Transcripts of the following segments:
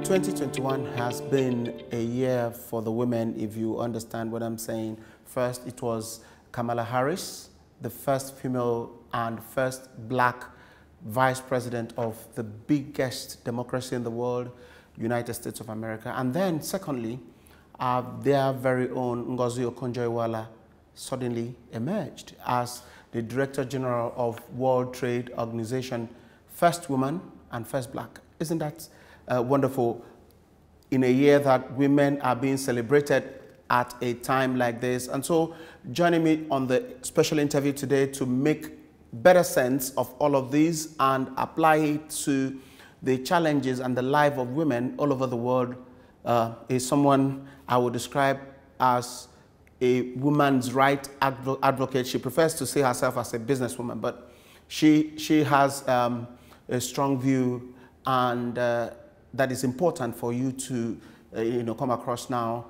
2021 has been a year for the women, if you understand what I'm saying. First, it was Kamala Harris, the first female and first black vice president of the biggest democracy in the world, United States of America. And then, secondly, their very own Ngozi Okonjo-Iweala suddenly emerged as the Director General of World Trade Organization, first woman and first black. Isn't that wonderful? In a year that women are being celebrated at a time like this. And so joining me on the special interview today to make better sense of all of these and apply it to the challenges and the life of women all over the world is someone I would describe as a woman's right advocate. She prefers to see herself as a businesswoman, but she has a strong view, and that is important for you to come across now.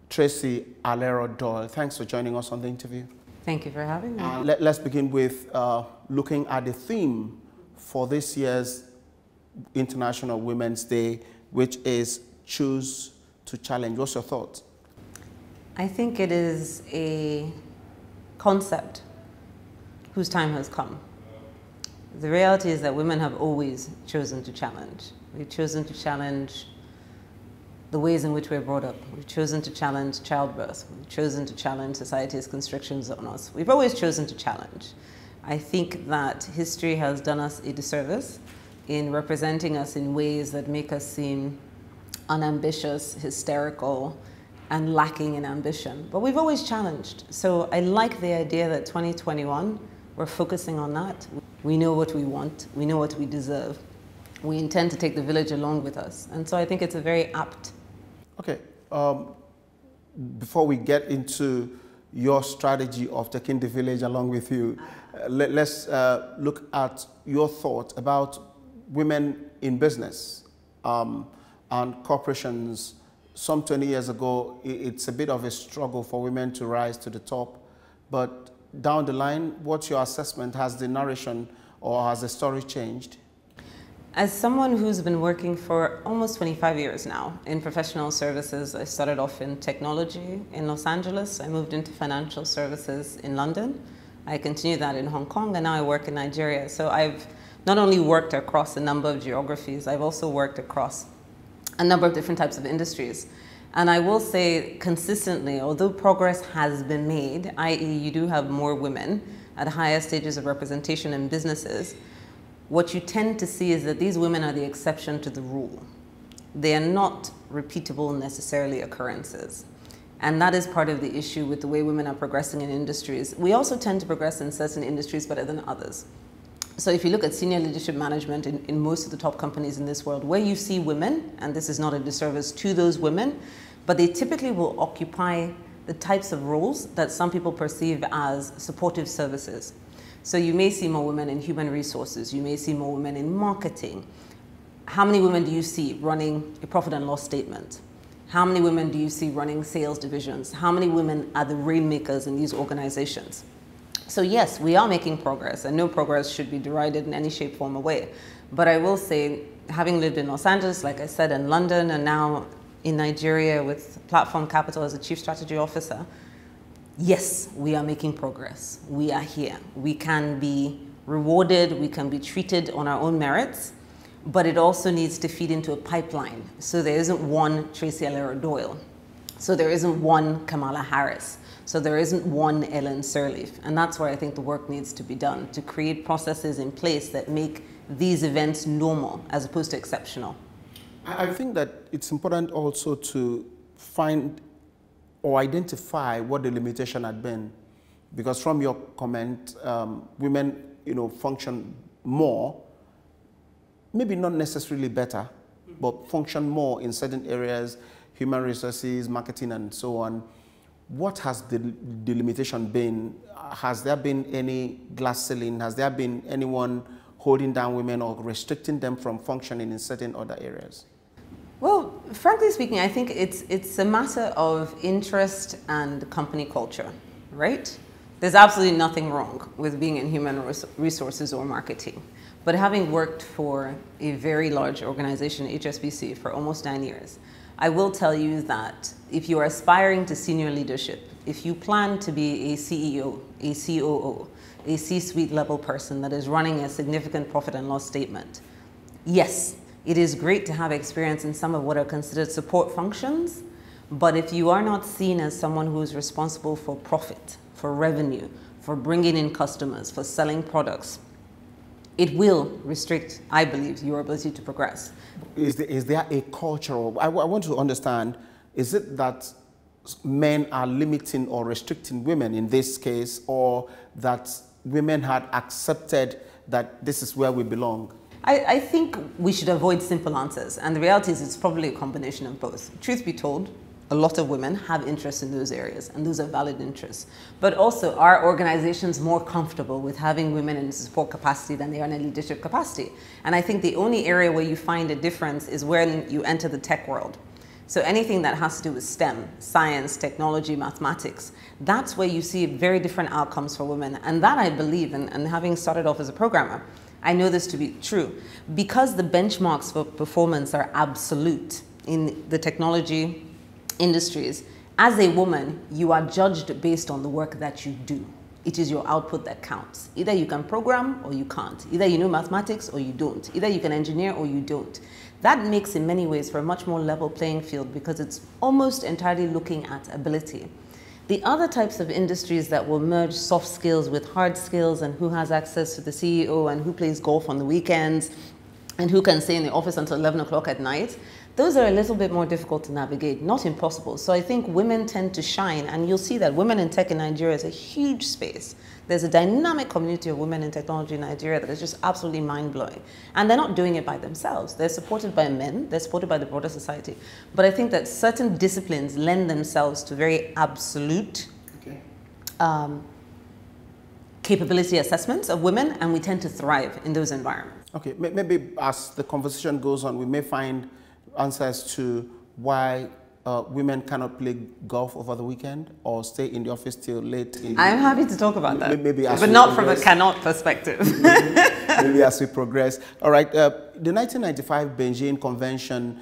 Tracy-Alero Doyle, thanks for joining us on the interview. Thank you for having me. Let's begin with looking at the theme for this year's International Women's Day, which is Choose to Challenge. What's your thought? I think it is a concept whose time has come. The reality is that women have always chosen to challenge. We've chosen to challenge the ways in which we're brought up. We've chosen to challenge childbirth. We've chosen to challenge society's constrictions on us. We've always chosen to challenge. I think that history has done us a disservice in representing us in ways that make us seem unambitious, hysterical, and lacking in ambition. But we've always challenged. So I like the idea that 2021, we're focusing on that. We know what we want. We know what we deserve. We intend to take the village along with us. And so I think it's a very apt. Okay. Before we get into your strategy of taking the village along with you, let's look at your thought about women in business and corporations. Some 20 years ago, it's a bit of a struggle for women to rise to the top. But down the line, what's your assessment? Has the narration or has the story changed? As someone who's been working for almost 25 years now in professional services, I started off in technology in Los Angeles. I moved into financial services in London. I continued that in Hong Kong, and now I work in Nigeria. So I've not only worked across a number of geographies, I've also worked across a number of different types of industries. And I will say consistently, although progress has been made, i.e. you do have more women at higher stages of representation in businesses, what you tend to see is that these women are the exception to the rule. They are not repeatable necessarily occurrences. And that is part of the issue with the way women are progressing in industries. We also tend to progress in certain industries better than others. So if you look at senior leadership management in most of the top companies in this world, where you see women, and this is not a disservice to those women, but they typically will occupy the types of roles that some people perceive as supportive services. So you may see more women in human resources, you may see more women in marketing. How many women do you see running a profit and loss statement? How many women do you see running sales divisions? How many women are the rainmakers in these organizations? So yes, we are making progress, and no progress should be derided in any shape, form, or way. But I will say, having lived in Los Angeles, like I said, in London, and now in Nigeria with Platform Capital as a chief strategy officer, yes, we are making progress. We are here. We can be rewarded. We can be treated on our own merits, but it also needs to feed into a pipeline. So there isn't one Tracy-Alero Doyle. So there isn't one Kamala Harris. So there isn't one Ellen Sirleaf. And that's where I think the work needs to be done, to create processes in place that make these events normal as opposed to exceptional. I think that it's important also to find or identify what the limitation had been, because from your comment, women, function more, maybe not necessarily better, but function more in certain areas, human resources, marketing, and so on. What has the limitation been? Has there been any glass ceiling? Has there been anyone holding down women or restricting them from functioning in certain other areas? Well, frankly speaking, I think it's a matter of interest and company culture, right? There's absolutely nothing wrong with being in human resources or marketing. But having worked for a very large organization, HSBC, for almost 9 years, I will tell you that if you are aspiring to senior leadership, if you plan to be a CEO, a COO, a C-suite level person that is running a significant profit and loss statement, yes, it is great to have experience in some of what are considered support functions, but if you are not seen as someone who is responsible for profit, for revenue, for bringing in customers, for selling products, it will restrict, I believe, your ability to progress. Is there a cultural, I want to understand, is it that men are limiting or restricting women in this case, or that women had accepted that this is where we belong? I think we should avoid simple answers, and the reality is it's probably a combination of both. Truth be told, a lot of women have interests in those areas, and those are valid interests. But also, are organizations more comfortable with having women in support capacity than they are in a leadership capacity? And I think the only area where you find a difference is when you enter the tech world. So anything that has to do with STEM, science, technology, mathematics, that's where you see very different outcomes for women. And that I believe, and having started off as a programmer, I know this to be true. Because the benchmarks for performance are absolute in the technology industries, as a woman, you are judged based on the work that you do. It is your output that counts. Either you can program or you can't. Either you know mathematics or you don't. Either you can engineer or you don't. That makes, in many ways, for a much more level playing field because it's almost entirely looking at ability. The other types of industries that will merge soft skills with hard skills, and who has access to the CEO, and who plays golf on the weekends, and who can stay in the office until 11 o'clock at night, those are a little bit more difficult to navigate, not impossible. So I think women tend to shine, and you'll see that women in tech in Nigeria is a huge space. There's a dynamic community of women in technology in Nigeria that is just absolutely mind-blowing. And they're not doing it by themselves. They're supported by men, they're supported by the broader society. But I think that certain disciplines lend themselves to very absolute capability assessments of women, and we tend to thrive in those environments. Okay, maybe as the conversation goes on, we may find answers to why women cannot play golf over the weekend or stay in the office till late. I'm happy to talk about that, maybe but not from a cannot perspective. Maybe as we progress. All right, the 1995 Beijing Convention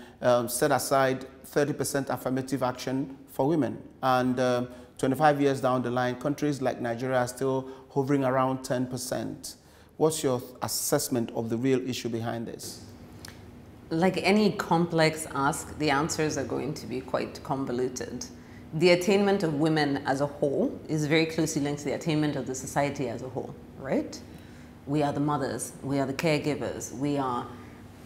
set aside 30% affirmative action for women. And 25 years down the line, countries like Nigeria are still hovering around 10%. What's your assessment of the real issue behind this? Like any complex ask, the answers are going to be quite convoluted. The attainment of women as a whole is very closely linked to the attainment of the society as a whole, right? We are the mothers, we are the caregivers, we are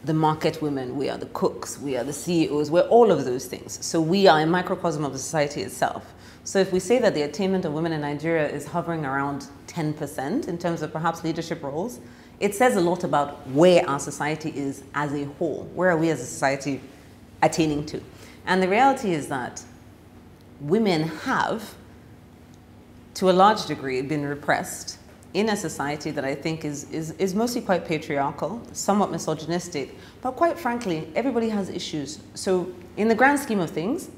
the market women, we are the cooks, we are the CEOs, we're all of those things. So we are a microcosm of the society itself. So if we say that the attainment of women in Nigeria is hovering around 10% in terms of perhaps leadership roles, it says a lot about where our society is as a whole. Where are we as a society attaining to? And the reality is that women have, to a large degree, been repressed in a society that I think is mostly quite patriarchal, somewhat misogynistic, but quite frankly, everybody has issues. So in the grand scheme of things,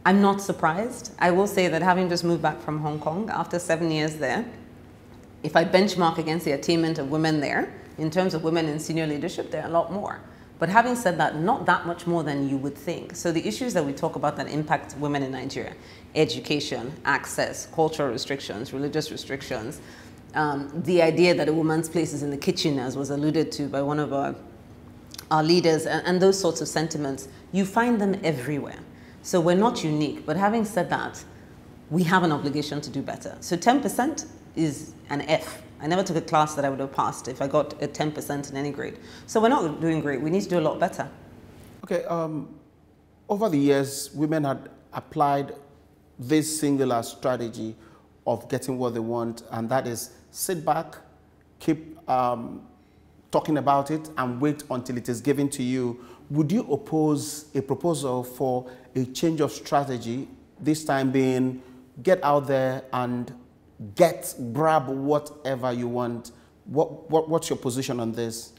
I'm not surprised. I will say that having just moved back from Hong Kong after 7 years there, if I benchmark against the attainment of women there, in terms of women in senior leadership, there are a lot more. But having said that, not that much more than you would think. So the issues that we talk about that impact women in Nigeria, education, access, cultural restrictions, religious restrictions, the idea that a woman's place is in the kitchen, as was alluded to by one of our leaders, and those sorts of sentiments, you find them everywhere. So we're not unique. But having said that, we have an obligation to do better. So 10% is an F. I never took a class that I would have passed if I got a 10% in any grade. So we're not doing great. We need to do a lot better. Okay, over the years, women had applied this singular strategy of getting what they want, and that is sit back, keep talking about it, and wait until it is given to you. Would you oppose a proposal for a change of strategy, this time being get out there and grab whatever you want? What's your position on this?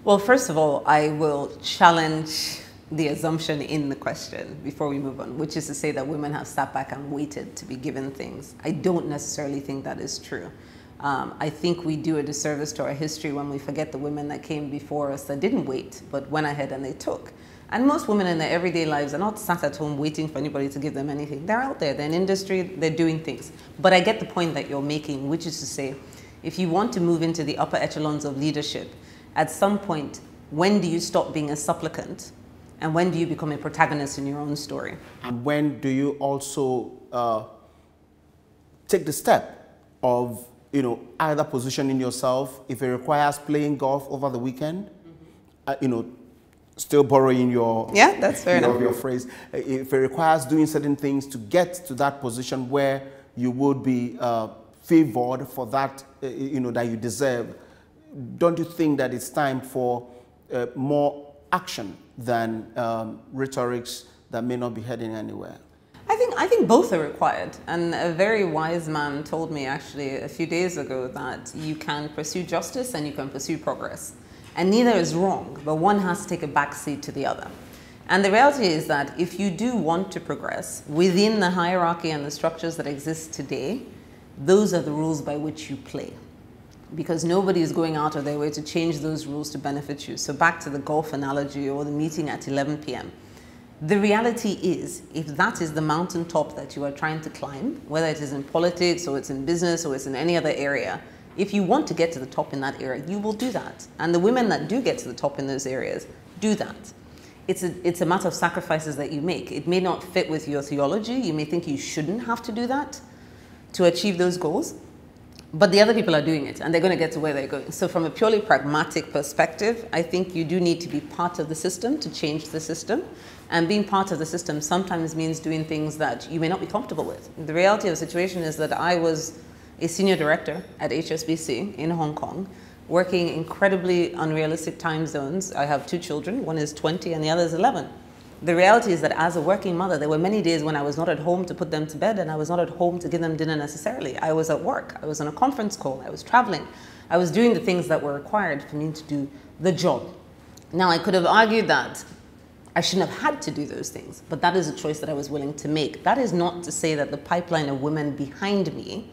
Well, first of all, I will challenge the assumption in the question before we move on, which is to say that women have sat back and waited to be given things. I don't necessarily think that is true. I think we do a disservice to our history when we forget the women that came before us that didn't wait, but went ahead and they took. And most women in their everyday lives are not sat at home waiting for anybody to give them anything. They're out there, they're in industry, they're doing things. But I get the point that you're making, which is to say, if you want to move into the upper echelons of leadership, at some point, when do you stop being a supplicant? And when do you become a protagonist in your own story? And when do you also take the step of, either positioning yourself, if it requires playing golf over the weekend, still borrowing your that's fair enough. Your phrase, if it requires doing certain things to get to that position where you would be favored for that, that you deserve, don't you think that it's time for more action than rhetorics that may not be heading anywhere? I think both are required. And a very wise man told me actually a few days ago that you can pursue justice and you can pursue progress. And neither is wrong, but one has to take a backseat to the other. And the reality is that if you do want to progress within the hierarchy and the structures that exist today, those are the rules by which you play. Because nobody is going out of their way to change those rules to benefit you. So back to the golf analogy or the meeting at 11 p.m. The reality is, if that is the mountaintop that you are trying to climb, whether it is in politics or it's in business or it's in any other area, if you want to get to the top in that area, you will do that. And the women that do get to the top in those areas do that. It's a matter of sacrifices that you make. It may not fit with your theology. You may think you shouldn't have to do that to achieve those goals. But the other people are doing it, and they're going to get to where they're going. So from a purely pragmatic perspective, I think you do need to be part of the system to change the system. And being part of the system sometimes means doing things that you may not be comfortable with. The reality of the situation is that I was a senior director at HSBC in Hong Kong, working incredibly unrealistic time zones. I have 2 children, one is 20 and the other is 11. The reality is that as a working mother, there were many days when I was not at home to put them to bed and I was not at home to give them dinner necessarily. I was at work, I was on a conference call, I was traveling. I was doing the things that were required for me to do the job. Now, I could have argued that I shouldn't have had to do those things, but that is a choice that I was willing to make. That is not to say that the pipeline of women behind me,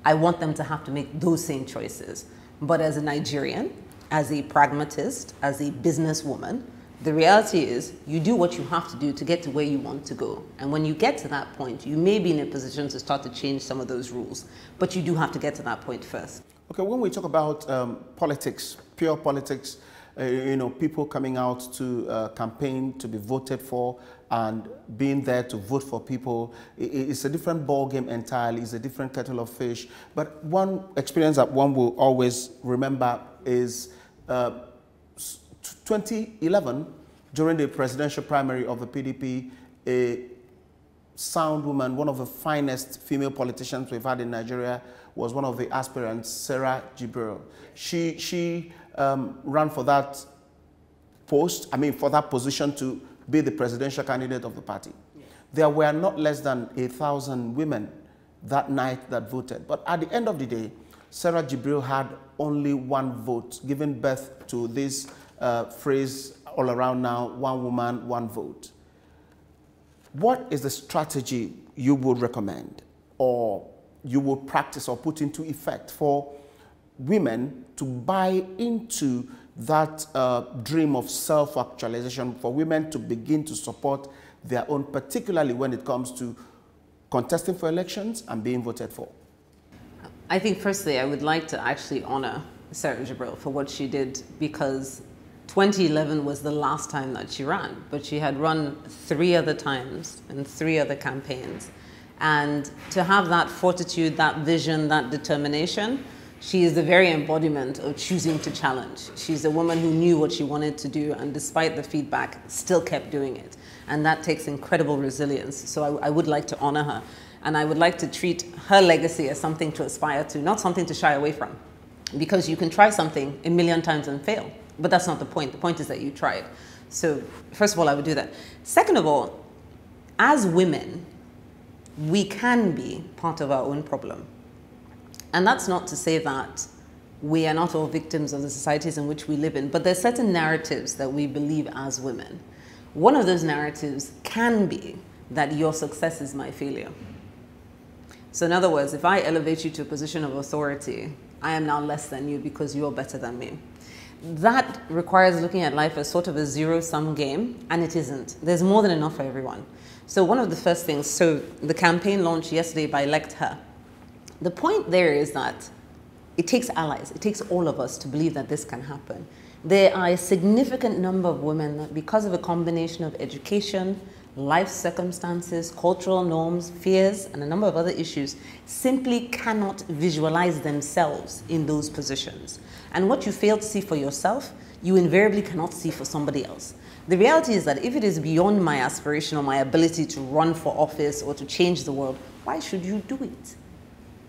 I want them to have to make those same choices. But as a Nigerian, as a pragmatist, as a businesswoman, the reality is you do what you have to do to get to where you want to go. And when you get to that point, you may be in a position to start to change some of those rules, but you do have to get to that point first. Okay, when we talk about politics, pure politics, people coming out to campaign to be voted for and being there to vote for people, it's a different ball game entirely. It's a different kettle of fish. But one experience that one will always remember is 2011, during the presidential primary of the PDP, a sound woman, one of the finest female politicians we've had in Nigeria, was one of the aspirants, Sarah Jibril. She ran for that post, for that position to be the presidential candidate of the party. Yeah. There were not less than 1,000 women that night that voted. But at the end of the day, Sarah Jibril had only 1 vote, giving birth to this phrase all around now, 1 woman, 1 vote. What is the strategy you would recommend or you would practice or put into effect for women to buy into that dream of self-actualization, for women to begin to support their own, particularly when it comes to contesting for elections and being voted for? I think firstly, I would like to actually honor Sarah Jibril for what she did, because 2011 was the last time that she ran, but she had run 3 other times in 3 other campaigns. And to have that fortitude, that vision, that determination, she is the very embodiment of choosing to challenge. She's a woman who knew what she wanted to do and despite the feedback, still kept doing it. And that takes incredible resilience. So I would like to honor her. And I would like to treat her legacy as something to aspire to, not something to shy away from. Because you can try something 1,000,000 times and fail. But that's not the point. The point is that you tried. So first of all, I would do that. Second of all, as women, we can be part of our own problem. And that's not to say that we are not all victims of the societies in which we live in, but there's certain narratives that we believe as women. One of those narratives can be that your success is my failure. So in other words, if I elevate you to a position of authority, I am now less than you because you're better than me. That requires looking at life as sort of a zero-sum game, and it isn't. There's more than enough for everyone. So one of the first things, so the campaign launched yesterday by Elect Her. The point there is that it takes allies, it takes all of us to believe that this can happen. There are a significant number of women that, because of a combination of education, life circumstances, cultural norms, fears, and a number of other issues, simply cannot visualize themselves in those positions. And what you fail to see for yourself, you invariably cannot see for somebody else. The reality is that if it is beyond my aspiration or my ability to run for office or to change the world, why should you do it?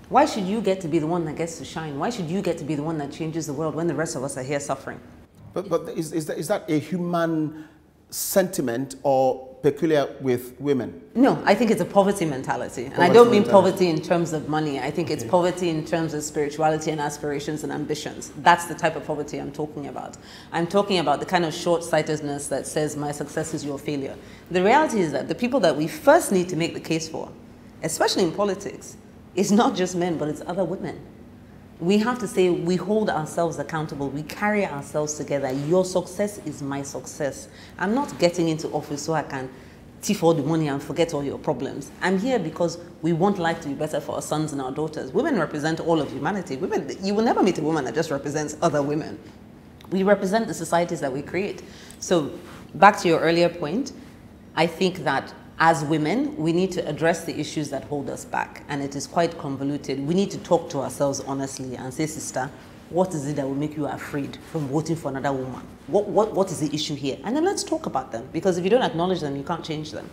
Why should you get to be the one that gets to shine? Why should you get to be the one that changes the world when the rest of us are here suffering? But is that a human sentiment or peculiar with women? No, I think it's a poverty mentality. And I don't mean poverty in terms of money. I think it's poverty in terms of spirituality and aspirations and ambitions. That's the type of poverty I'm talking about. I'm talking about the kind of short-sightedness that says my success is your failure. The reality is that the people that we first need to make the case for, especially in politics, is not just men, but it's other women. We have to say we hold ourselves accountable. We carry ourselves together. Your success is my success. I'm not getting into office so I can thief all the money and forget all your problems. I'm here because we want life to be better for our sons and our daughters. Women represent all of humanity. Women, you will never meet a woman that just represents other women. We represent the societies that we create. So back to your earlier point, I think that as women, we need to address the issues that hold us back, and it is quite convoluted. We need to talk to ourselves honestly and say, sister, what is it that will make you afraid from voting for another woman? What is the issue here? And then let's talk about them, because if you don't acknowledge them, you can't change them.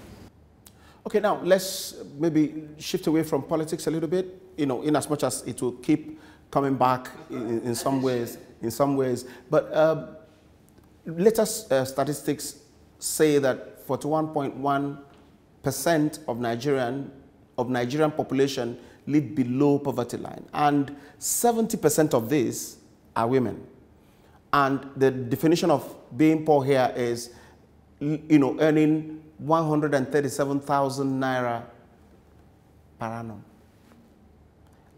Okay, now let's maybe shift away from politics a little bit, you know, in as much as it will keep coming back in some ways. But latest statistics say that 41.1% of Nigerian population live below poverty line, and 70% of these are women. And the definition of being poor here is, you know, earning 137,000 naira per annum.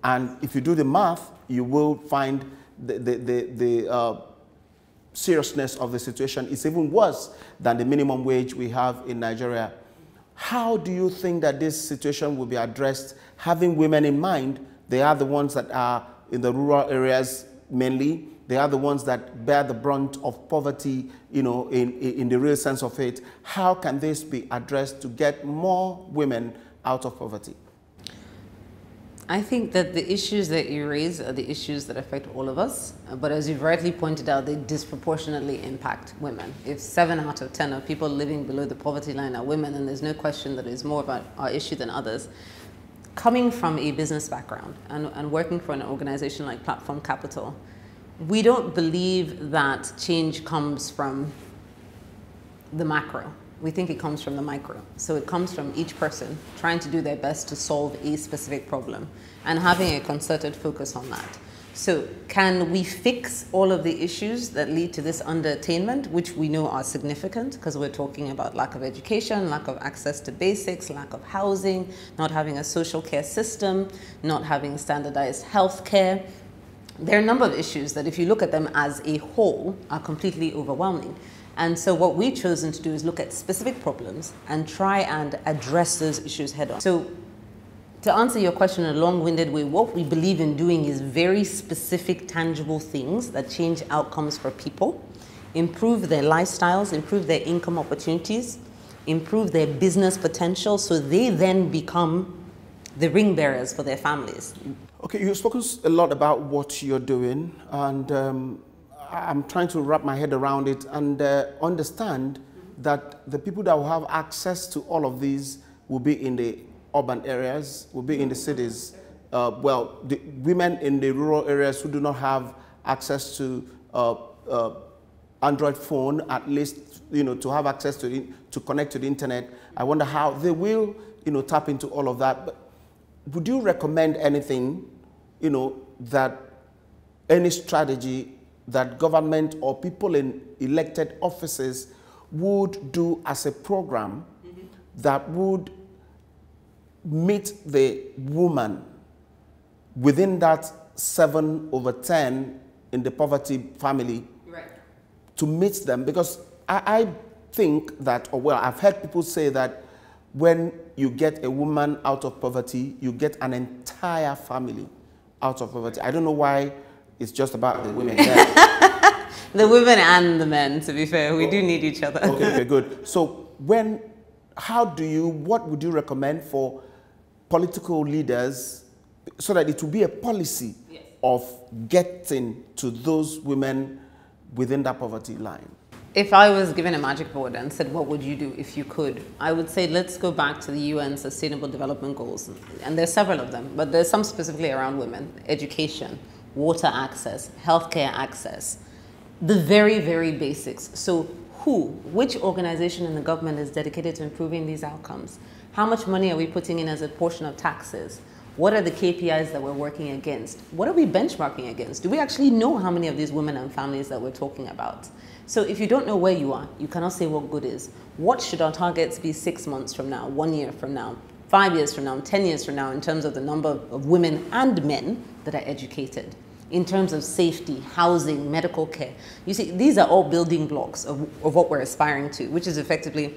And if you do the math, you will find the seriousness of the situation is even worse than the minimum wage we have in Nigeria. How do you think that this situation will be addressed, having women in mind? They are the ones that are in the rural areas mainly. They are the ones that bear the brunt of poverty, you know, in the real sense of it. How can this be addressed to get more women out of poverty? I think that the issues that you raise are the issues that affect all of us, but as you've rightly pointed out, they disproportionately impact women. If 7 out of 10 of people living below the poverty line are women, and there's no question that it's more about our issue than others. Coming from a business background and working for an organization like Platform Capital, we don't believe that change comes from the macro. We think it comes from the micro. So it comes from each person trying to do their best to solve a specific problem and having a concerted focus on that. So can we fix all of the issues that lead to this underattainment, which we know are significant, because we're talking about lack of education, lack of access to basics, lack of housing, not having a social care system, not having standardized health care. There are a number of issues that, if you look at them as a whole, are completely overwhelming. And so what we've chosen to do is look at specific problems and try and address those issues head on. So to answer your question in a long-winded way, what we believe in doing is very specific, tangible things that change outcomes for people, improve their lifestyles, improve their income opportunities, improve their business potential, so they then become the ring bearers for their families. Okay, you've spoken a lot about what you're doing, and I'm trying to wrap my head around it and understand that the people that will have access to all of these will be in the urban areas, will be in the cities. Well, the women in the rural areas who do not have access to Android phone, at least, you know, to have access to connect to the internet. I wonder how they will, you know, tap into all of that. But would you recommend anything, you know, that any strategy that government or people in elected offices would do as a program that would meet the woman within that 7/10 in the poverty family, right, to meet them, because I think that, or well, I've heard people say that when you get a woman out of poverty, you get an entire family out of poverty. I don't know why it's just about the women there. The women and the men, to be fair, we do need each other. Okay, good. So what would you recommend for political leaders so that it will be a policy, yes, of getting to those women within that poverty line? If I was given a magic board and said, what would you do if you could? I would say, let's go back to the UN Sustainable Development Goals. And there's several of them, but there's some specifically around women: education, water access, healthcare access, the very, very basics. So which organization in the government is dedicated to improving these outcomes? How much money are we putting in as a portion of taxes? What are the KPIs that we're working against? What are we benchmarking against? Do we actually know how many of these women and families that we're talking about? So if you don't know where you are, you cannot say what good is. What should our targets be 6 months from now, 1 year from now, 5 years from now, 10 years from now, in terms of the number of women and men that are educated, in terms of safety, housing, medical care? You see, these are all building blocks of what we're aspiring to, which is effectively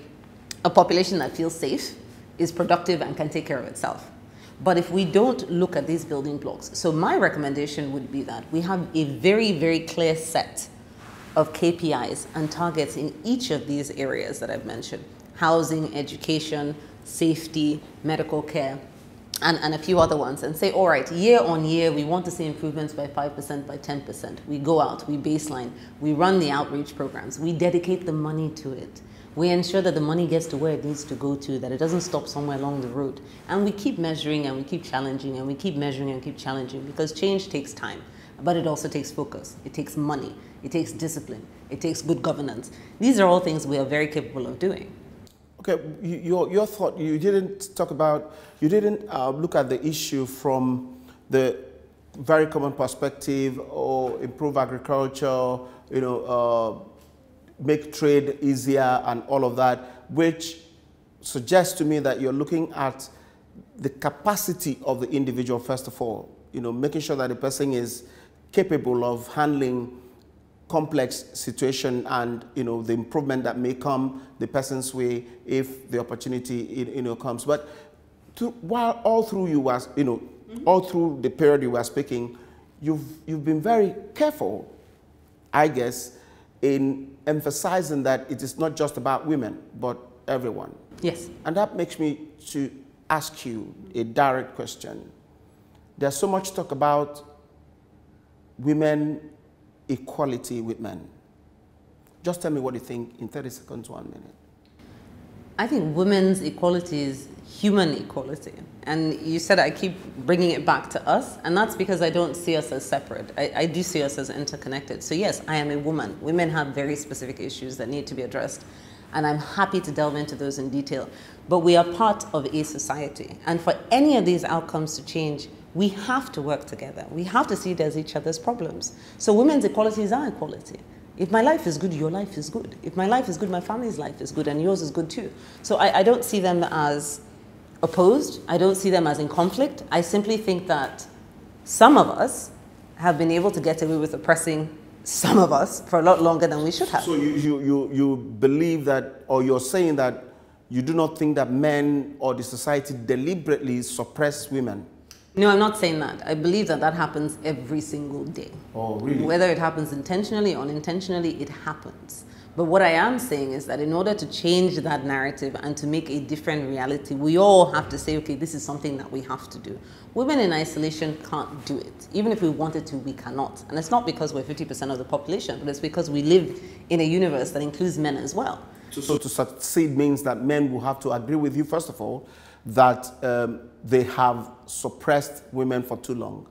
a population that feels safe, is productive, and can take care of itself. But if we don't look at these building blocks, so my recommendation would be that we have a very, very clear set of KPIs and targets in each of these areas that I've mentioned: housing, education, safety, medical care, and a few other ones, and say, all right, year on year, we want to see improvements by 5%, by 10%. We go out, we baseline, we run the outreach programs, we dedicate the money to it. We ensure that the money gets to where it needs to go to, that it doesn't stop somewhere along the road. And we keep measuring and we keep challenging and we keep measuring and keep challenging, because change takes time, but it also takes focus. It takes money. It takes discipline. It takes good governance. These are all things we are very capable of doing. Okay, your thought, you didn't talk about, you didn't look at the issue from the very common perspective, or improve agriculture, make trade easier and all of that, which suggests to me that you're looking at the capacity of the individual first of all, making sure that the person is capable of handling complex situation and the improvement that may come the person's way if the opportunity comes. But while all through you was all through the period you were speaking, you've been very careful, I guess, in emphasizing that it is not just about women but everyone. Yes. And that makes me to ask you a direct question. There's so much talk about women equality with men. Just tell me what you think in 30 seconds, 1 minute. I think women's equality is human equality. And you said I keep bringing it back to us, and that's because I don't see us as separate. I do see us as interconnected. So yes, I am a woman. Women have very specific issues that need to be addressed, and I'm happy to delve into those in detail. But we are part of a society, and for any of these outcomes to change, we have to work together. We have to see it as each other's problems. So women's equality is our equality. If my life is good, your life is good. If my life is good, my family's life is good, and yours is good too. So I don't see them as opposed. I don't see them as in conflict. I simply think that some of us have been able to get away with oppressing some of us for a lot longer than we should have. So you believe that, or you're saying that you do not think that men or the society deliberately suppress women? No, I'm not saying that. I believe that that happens every single day. Oh, really? Whether it happens intentionally or unintentionally, it happens. But what I am saying is that in order to change that narrative and to make a different reality, we all have to say, okay, this is something that we have to do. Women in isolation can't do it. Even if we wanted to, we cannot. And it's not because we're 50% of the population, but it's because we live in a universe that includes men as well. So to succeed means that men will have to agree with you, first of all, that they have suppressed women for too long.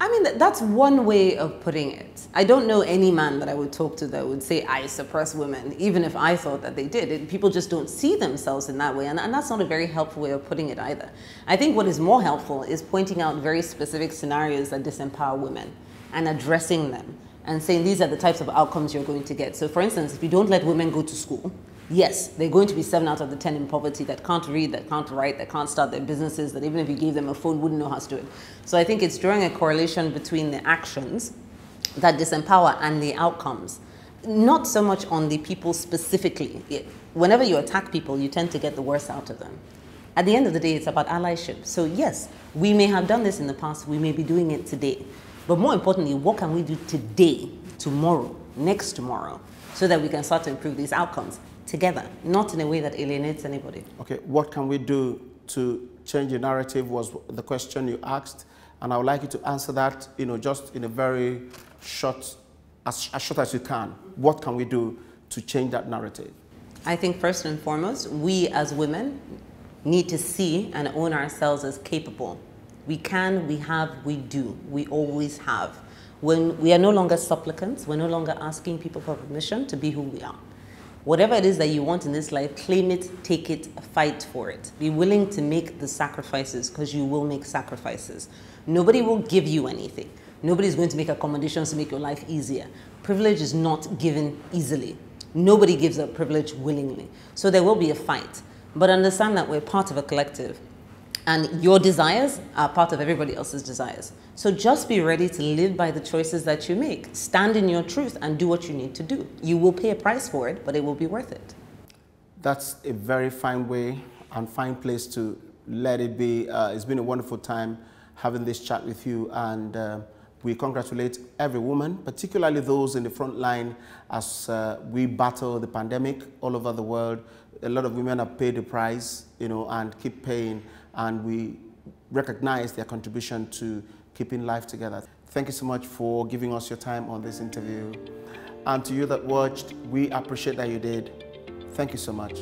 I mean, that's one way of putting it. I don't know any man that I would talk to that would say, I suppress women, even if I thought that they did. People just don't see themselves in that way, and that's not a very helpful way of putting it either. I think what is more helpful is pointing out very specific scenarios that disempower women and addressing them and saying these are the types of outcomes you're going to get. So for instance, if you don't let women go to school, Yes, they're going to be 7 out of the 10 in poverty that can't read, that can't write, that can't start their businesses, that even if you gave them a phone, wouldn't know how to do it. So I think it's drawing a correlation between the actions that disempower and the outcomes. Not so much on the people specifically. Whenever you attack people, you tend to get the worst out of them. At the end of the day, it's about allyship. So yes, we may have done this in the past, we may be doing it today. But more importantly, what can we do today, tomorrow, next tomorrow, so that we can start to improve these outcomes together, not in a way that alienates anybody. Okay, what can we do to change the narrative was the question you asked, and I would like you to answer that, just in a very short, as short as you can. What can we do to change that narrative? I think first and foremost, we as women need to see and own ourselves as capable. We can, we have, we do, we always have. When we are no longer supplicants, we're no longer asking people for permission to be who we are. Whatever it is that you want in this life, claim it, take it, fight for it. Be willing to make the sacrifices, because you will make sacrifices. Nobody will give you anything. Nobody's going to make accommodations to make your life easier. Privilege is not given easily. Nobody gives up privilege willingly. So there will be a fight. But understand that we're part of a collective. And your desires are part of everybody else's desires. So just be ready to live by the choices that you make. Stand in your truth and do what you need to do. You will pay a price for it, but it will be worth it. That's a very fine way and fine place to let it be. It's been a wonderful time having this chat with you, and we congratulate every woman, particularly those in the front line as we battle the pandemic all over the world. A lot of women have paid the price, and keep paying, and we recognize their contribution to keeping life together. Thank you so much for giving us your time on this interview. And to you that watched, we appreciate that you did. Thank you so much.